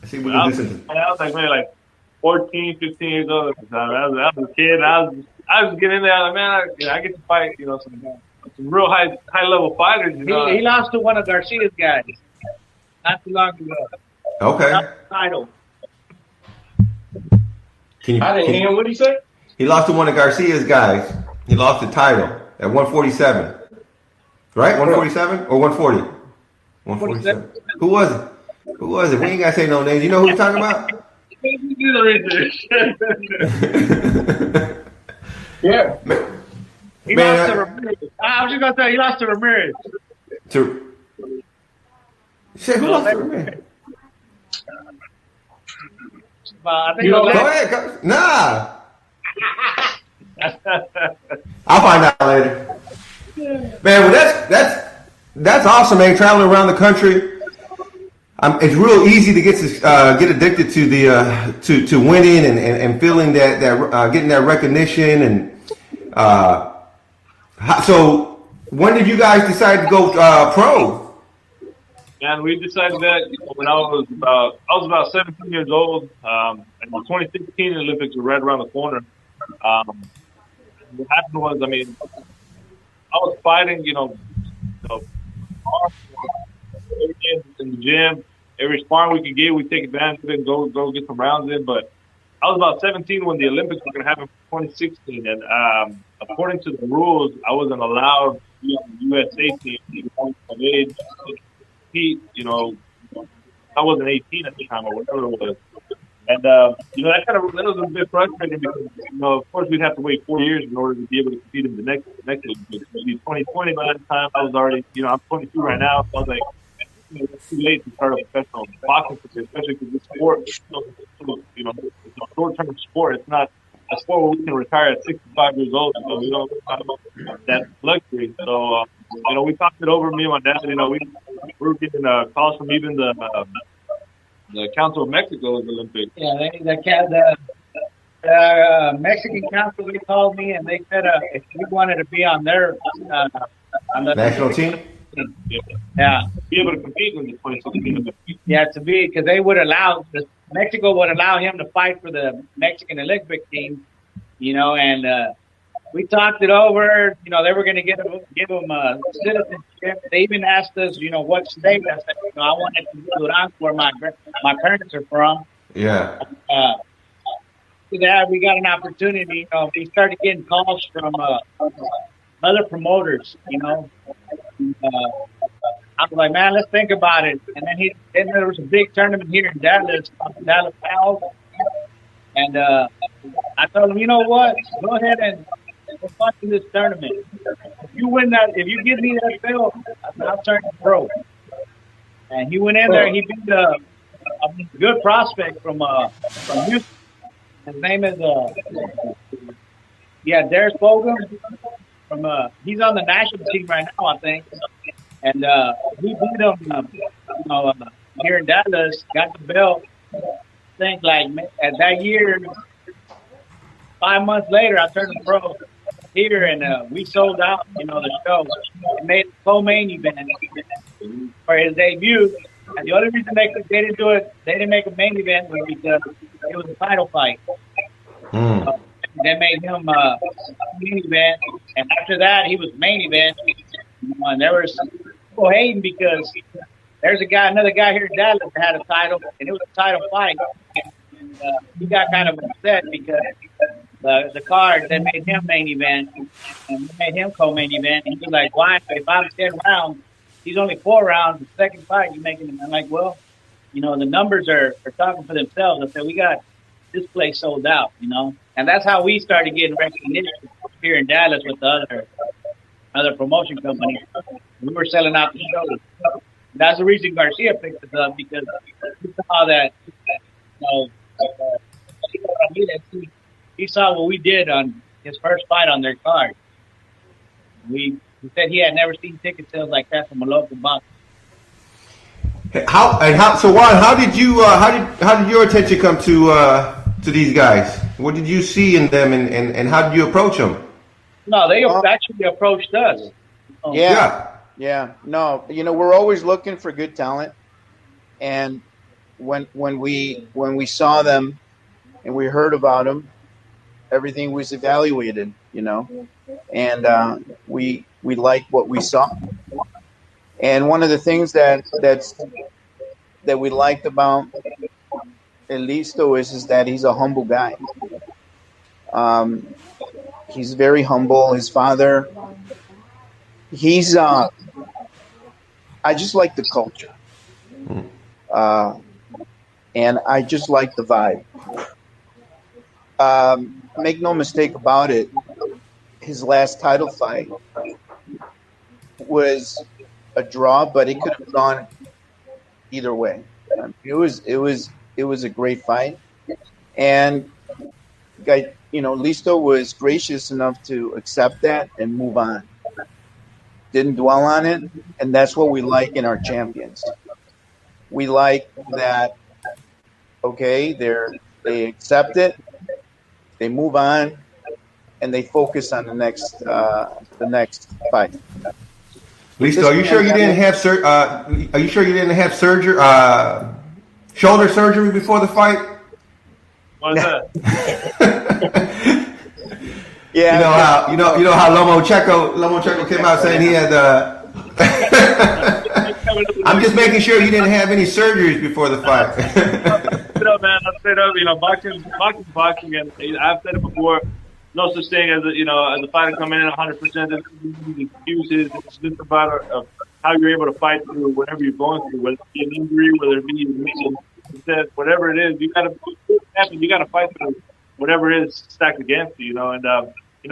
I see we can listen to. I was like, man, like 14, 15 years old at the time. I was a kid. I was getting in there. Like, man, I get to fight, some real high level fighters. He lost to one of Garcia's guys not too long ago. Okay. Title. I didn't hear him. What did he say? He lost to one of Garcia's guys. He lost the title at 147. Right? 147 or 140? 147. Who was it? Who was it? We ain't got to say no names. You know who we're talking about? Yeah. He lost to Ramirez. I was just going to say, he lost to Ramirez. Shit, who lost to Ramirez? I think go ahead. Nah. I'll find out later. Man, well, that's awesome, man. Traveling around the country, it's real easy to get addicted to the to winning and feeling that getting that recognition and so when did you guys decide to go pro? And we decided that when I was about 17 years old, and the 2016 Olympics were right around the corner. What happened was, I was fighting, hard in the gym. Every sparring we could get, we take advantage of it and go get some rounds in. But I was about 17 when the Olympics were going to happen for 2016, and according to the rules, I wasn't allowed to be on the USA team of age. I wasn't 18 at the time or whatever it was. And, that was a bit frustrating because, of course, we'd have to wait 4 years in order to be able to compete in the next Olympics. 2020 by that time, I was already, I'm 22 right now, so I was like, it's too late to start a professional boxing, especially because this sport is still, it's a short-term sport. It's not a sport where we can retire at 65 years old, so we don't have that luxury. So, we talked it over, me and my dad. We were getting calls from even the Council of Mexico's Olympics. Yeah, the Mexican Council, they called me and they said if we wanted to be on their on the national team. Yeah. Be able to compete in the 2016 Olympics. Yeah, because they would allow Mexico would allow him to fight for the Mexican Olympic team, and we talked it over. They were going to give him a citizenship. They even asked us, what state. I said, I wanted to go Durango, where my parents are from. Yeah. So that we got an opportunity. We started getting calls from other promoters. I was like, man, let's think about it. And then there was a big tournament here in Dallas, Dallas Pals. And I told him, you know what? Go ahead and fight in this tournament. If you win that, if you give me that belt, I'll turn pro. And he went in there and he beat a good prospect from Houston. His name is Darius Bogan. He's on the national team right now, I think. And he beat him here in Dallas, got the belt. I think at that year, 5 months later, I turned pro here, and we sold out, the show. It made the co-main event for his debut. And the only reason they didn't do it, they didn't make a main event was because it was a title fight. They made him main event, and after that, he was main event. And there was people hating because there's another guy here in Dallas that had a title, and it was a title fight. And he got kind of upset because the card, they made him main event, and they made him co-main event. And he was like, why? If I'm 10 rounds, he's only 4 rounds. The second fight, you're making him. I'm like, well, the numbers are talking for themselves. I said, we got this place sold out, And that's how we started getting recognition here in Dallas with the other promotion companies. We were selling out the shows. That's the reason Garcia picked us up, because he saw that, he saw what we did on his first fight on their card. He said he had never seen ticket sales like that from a local boxer. So Juan, how did your attention come to these guys? What did you see in them, and how did you approach them? No, they actually approached us. Yeah. No, we're always looking for good talent, and when we saw them and we heard about them, everything was evaluated, and we liked what we saw. And one of the things that we liked about Listo is that he's a humble guy. He's very humble. His father, he's I just like the culture. And I just like the vibe. Make no mistake about it, his last title fight was a draw, but it could have gone either way. It was a great fight, and Listo was gracious enough to accept that and move on. Didn't dwell on it, and that's what we like in our champions. We like that. Okay, they accept it, they move on, and they focus on the next fight. Listo, are you sure you didn't have Are you sure you didn't have surgery, shoulder surgery before the fight? What's that? Yeah, you know how Lomo Checo came out saying he had. I'm just making sure you didn't have any surgeries before the fight. Man, I straight up, boxing, and I've said it before. No such thing as a fighter coming in 100%. There's excuses. It's just about how you're able to fight through whatever you're going through, whether it be an injury, whether it be a whatever it is. You gotta fight through whatever it is stacked against you. And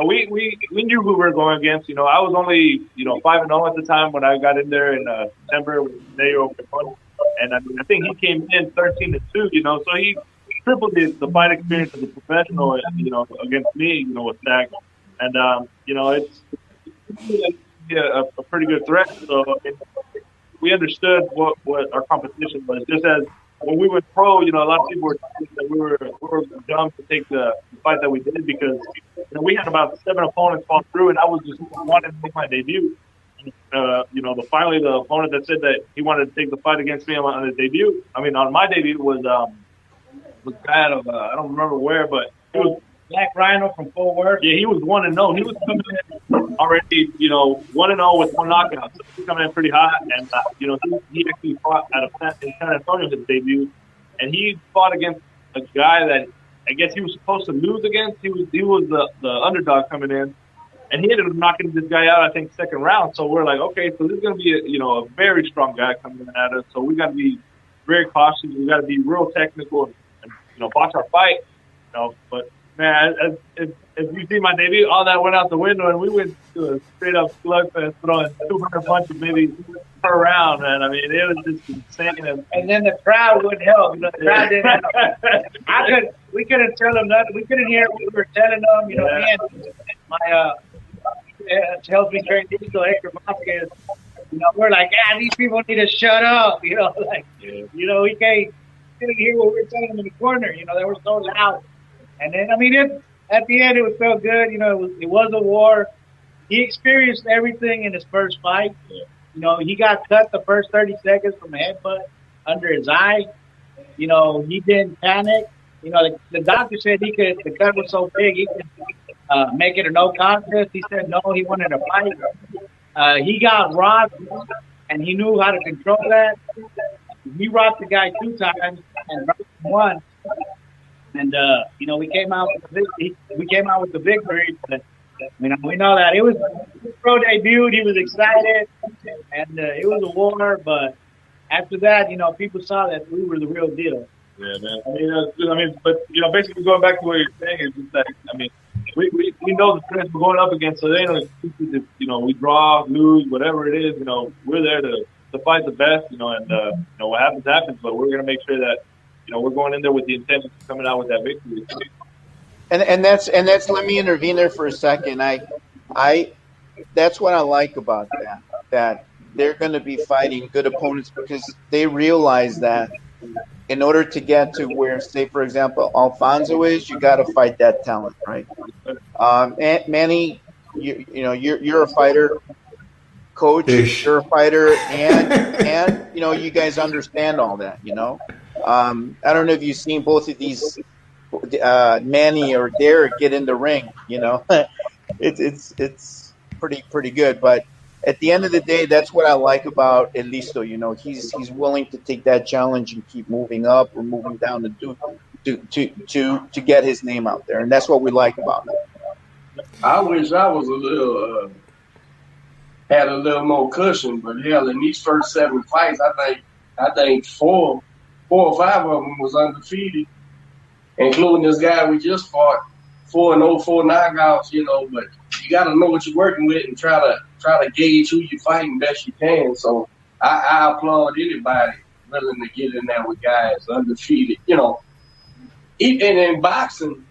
we knew who we were going against. I was only 5-0 at the time when I got in there in September with Nayo, and I think he came in 13-2. So he tripled the fight experience as a professional, against me, with Stack. And, it's a pretty good threat. So we understood what our competition was. Just as when we went pro, a lot of people were saying that we were dumb to take the fight that we did because we had about 7 opponents fall through, and I was just wanting to make my debut. Finally the opponent that said that he wanted to take the fight against me on his debut. On my debut was guy out of I don't remember where, but it was Black Rhino from Fort Worth. Yeah, he was 1-0. He was coming in already, 1-0 with 1 knockout. So he was coming in pretty hot, and he actually fought in San Antonio his debut, and he fought against a guy that I guess he was supposed to lose against. He was the underdog coming in. And he ended up knocking this guy out, I think, second round. So we're like, okay, so this is going to be a very strong guy coming at us. So we got to be very cautious. We got to be real technical and watch our fight. But man, as you see my debut, all that went out the window, and we went to a straight up slugfest, throwing 200 punches maybe per round. And it was just insane. And then the crowd wouldn't help. The crowd didn't help. We couldn't tell them nothing. We couldn't hear what we were telling them. Me and my helps me train Listo, Hector Vasquez. We're like, these people need to shut up. We couldn't hear what we were telling them in the corner. They were so loud. And then, at the end, it was so good. It was a war. He experienced everything in his first fight. He got cut the first 30 seconds from a headbutt under his eye. He didn't panic. The doctor said the cut was so big, he could make it a no contest. He said no, he wanted to fight. He got rocked, and he knew how to control that. He rocked the guy 2 times and rocked him once. And we came out with the victory. But we know that it was his pro debut. He was excited, and it was a war. But after that, people saw that we were the real deal. Yeah, man. But basically going back to what you're saying is just that we know the friends we're going up against, so they don't excuses if we draw, lose, whatever it is. We're there to fight the best. And what happens. But we're gonna make sure that we're going in there with the intention of coming out with that victory. And that's let me intervene there for a second. I that's what I like about that they're going to be fighting good opponents because they realize that in order to get to where, say, for example, Alfonso is, you got to fight that talent, right? Manny, you're a fighter. Coach, you're a fighter, and you guys understand all that, I don't know if you've seen both of these, Manny or Derek, get in the ring. You know, it's pretty good. But at the end of the day, that's what I like about Listo. You know, he's willing to take that challenge and keep moving up or moving down to get his name out there, and that's what we like about him. I wish I was a little had a little more cushion, but hell, in these first 7 fights, I think four or five of them was undefeated, including this guy we just fought, 4-0, 4 knockouts. You know, but you got to know what you're working with and try to gauge who you're fighting best you can. So I applaud anybody willing to get in there with guys undefeated. You know, and in boxing,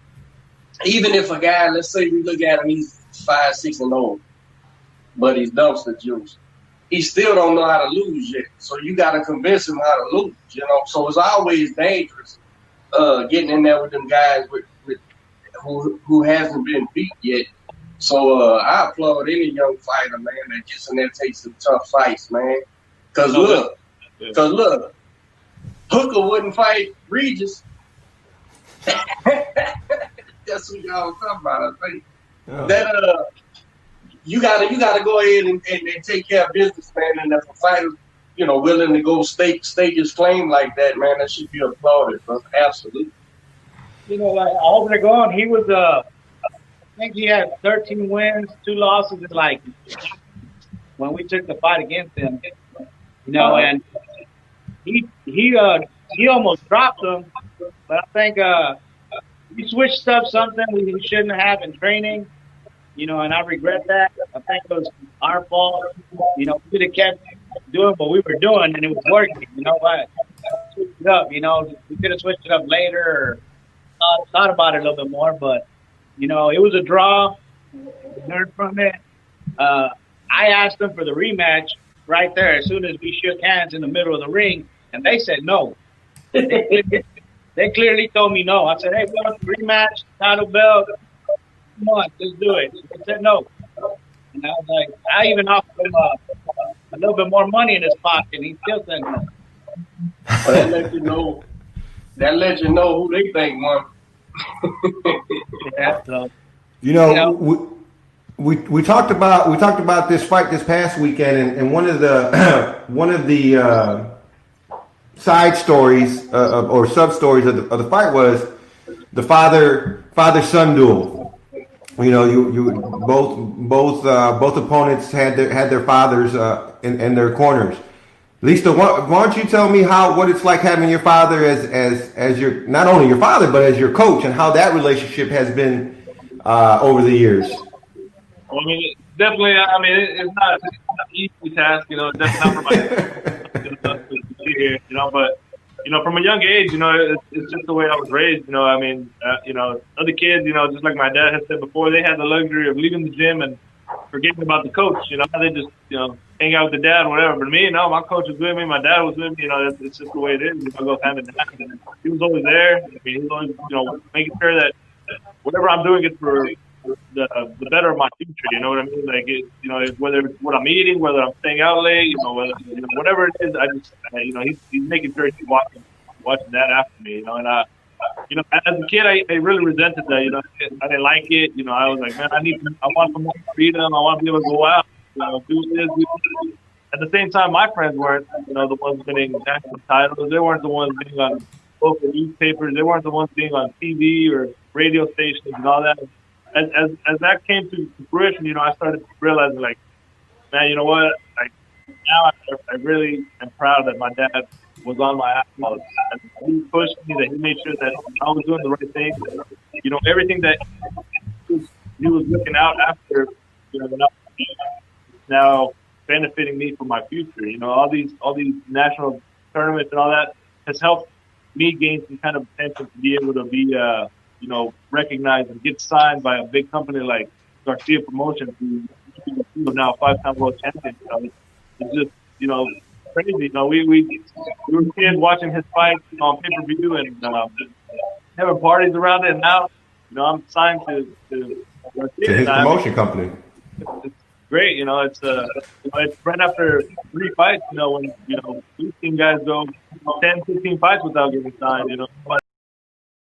even if a guy, let's say we look at him, he's 5-6-0, but he's dumpster juice. He still don't know how to lose yet. So you got to convince him how to lose, you know. So it's always dangerous getting in there with them guys with who hasn't been beat yet. So I applaud any young fighter, man, that gets in there and takes some tough fights, man. Because look, Hooker wouldn't fight Regis. That's what y'all talking about, I think. Yeah. That you gotta go ahead and take care of business, man. And if a fighter, you know, willing to go stake his claim like that, man, that should be applauded, bro. Absolutely. You know, like over the gone, he was I think he had 13 wins, 2 losses, and like when we took the fight against him, you know, and he almost dropped him, but I think we switched up something we shouldn't have in training, you know, and I regret that. I think it was our fault. You know, we could have kept doing what we were doing, and it was working. You know what? Switch it up. You know, we could have switched it up later or thought about it a little bit more. But you know, it was a draw. Learned from it. I asked them for the rematch right there as soon as we shook hands in the middle of the ring, and they said no. They clearly told me no. I said, hey, we want the rematch, title belt. Come on, let's do it. They said no. And I was like, I even offered him a little bit more money in his pocket, and he still said no. But that let you know who they think won. Yeah, so, You know, we talked about this fight this past weekend, and one of the side stories or sub stories of the fight was the father son duel. You know, you both opponents had their fathers in their corners. Listo, why don't you tell me what it's like having your father as your, not only your father but as your coach, and how that relationship has been over the years. Well, I mean, definitely. I mean, it's not an easy task. You know, it's definitely not for my here. You know, but you know, from a young age, you know, it's just the way I was raised. You know, I mean, you know, other kids, you know, just like my dad had said before, they had the luxury of leaving the gym and forgetting about the coach. You know, they just, you know, hang out with the dad or whatever. But me, no, my coach was with me, my dad was with me. You know, it's just the way it is. You know, it goes hand in hand. And he was always there. I mean, he was always, you know, making sure that whatever I'm doing is for the better of my future. You know what I mean? Like, you know, whether it's what I'm eating, whether I'm staying out late, you know, whatever it is, I just, you know, he's making sure he's watching that after me. You know, and you know, as a kid, I really resented that. You know, I didn't like it. You know, I was like, man, I want some more freedom. I want to be able to go out, you know, do this. At the same time, my friends weren't, you know, the ones winning national titles. They weren't the ones being on local newspapers. They weren't the ones being on TV or radio stations and all that. As that came to fruition, you know, I started realizing, like, man, you know what? Like, now I really am proud that my dad was on my ass. He pushed me, that he made sure that I was doing the right thing. That, you know, everything that he was looking out after, you know, now benefiting me for my future. You know, all these national tournaments and all that has helped me gain some kind of attention to be able to be, you know, recognized and get signed by a big company like Garcia Promotions, who is now 5-time world champion. It's just, you know, crazy. You know, we were kids watching his fights, you know, on pay-per-view and having parties around it. And now, you know, I'm signed to Garcia. To his promotion company. great. It's right after 3 fights. When we've seen guys go 10, 15 fights without getting signed.